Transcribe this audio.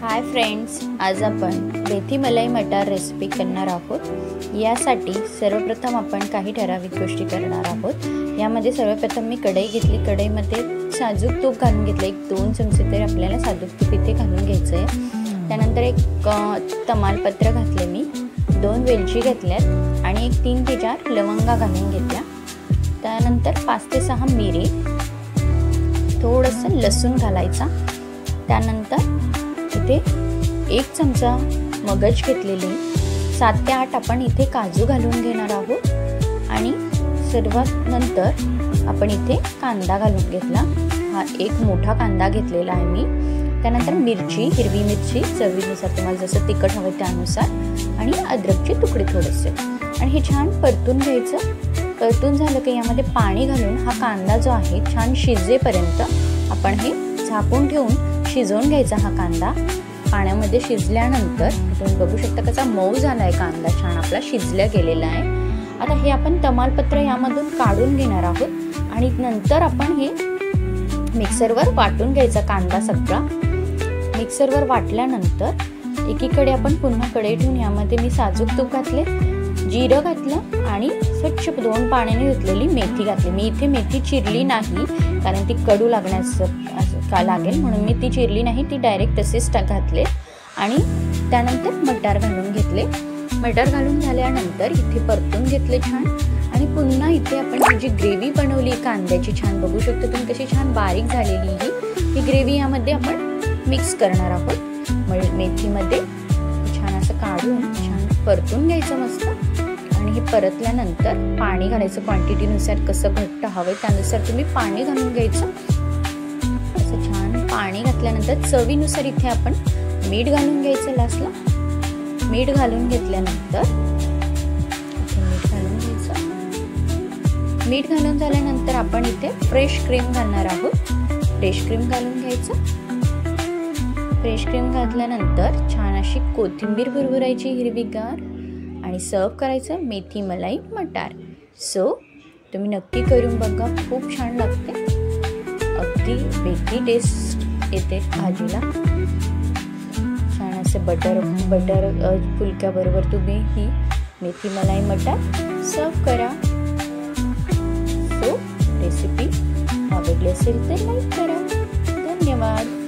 Hi friends, आज आपण मेथी मलाई मटार रेसिपी करणार आहोत। यासाठी सर्वप्रथम आपण काही ठराविक गोष्टी करणार आहोत। यामध्ये सर्वप्रथम मी कढई घेतली, कढईमध्ये साजूक तूप घालून घेतले। 1-2 चमचे तरी आपल्याला साजूक तूप इथे घालून घ्यायचं आहे। त्यानंतर एक तमालपत्र घातले, मी 2 वेलची घेतल्यात आणि 3 ते 4 लवंगा घालून घेतल्या। त्यानंतर 5 ते 6 मिरी, थोडंसं लसूण घालायचा। त्यानंतर इथे 1 चमचा मगज घेतलेली, 7 ते 8 आपण इथे काजू घालून घेणार आहोत आणि सर्वात नंतर आपण इथे कांदा घालून घेतला। हा एक मोठा कांदा घेतलेला आहे मी। त्यानंतर मिरची, हिरवी मिरची चवीनुसार, तुम्हाला जसं तिखट हवं त्यानुसार, आणि अद्रकचे तुकडे थोडेसे, आणि हे छान परतून घ्यायचं। परतून झालं की यामध्ये पाणी घालून हा कांदा जो आहे छान शिजेपर्यंत आपण हे झाकून ठेवून शिजवून घ्यायचा। हा कांदा पाण्यामध्ये शिजल्यानंतर तुम्ही बघू शकता कसा मऊ झालाय कांदा, छान आपला शिजला गेलेला आहे। आता हे आपण तमालपत्र यामधून काढून घेणार आहोत आणि नंतर आपण हे मिक्सरवर वाटून घ्यायचा। कांदा सगळा मिक्सरवर वाटल्यानंतर एकीकडे आपण पुन्हा कढई ठेवून यामध्ये मी साजूक तूप घातले, जिरं घातलं आणि स्वच्छ 2 पाण्याने धुतलेली मेथी घातली। मी इथे मेथी चिरली नाही कारण ती कडू लागेल म्हणून मी ती चिरली नाही, ती डायरेक्ट तसेच घातले। आणि त्यानंतर मटार घालून घेतले। मटार घालून झाल्यानंतर इथे परतून घेतले छान, आणि पुन्हा इथे आपण जी ग्रेव्ही बनवली कांद्याची, छान बघू शकता तुम्ही कशी छान बारीक झालेली ही ग्रेव्ही यामध्ये आपण मिक्स करणार आहोत। मेथीमध्ये छान असं काढून छान परतून घ्यायचं मस्त, आणि हे परतल्यानंतर पाणी घालायचं क्वांटिटीनुसार, कसं घट्ट हवं त्यानुसार तुम्ही पाणी घालून घ्यायचं। असं छान पाणी घातल्यानंतर चवीनुसार इथे आपण मीठ घालून घ्यायचं। लास्टला मीठ घालून घेतल्यानंतर मीठ घालून झाल्यानंतर आपण इथे फ्रेश क्रीम घालणार आहोत। फ्रेश क्रीम घालून घ्यायचं। फ्रेश क्रीम घातल्यानंतर छान अशी कोथिंबीर भुरभुरायची हिरवीगार, आणि सर्व करायचं मेथी मलाई मटार। सो तुम्ही नक्की करून बघा, खूप छान लागते, अगदी वेगळी टेस्ट येते भाजीला। छान असं बटर फुलक्याबरोबर तुम्ही ही मेथी मलाई मटार सर्व करा। सो रेसिपी आवडली असेल तर लाईक करा। धन्यवाद।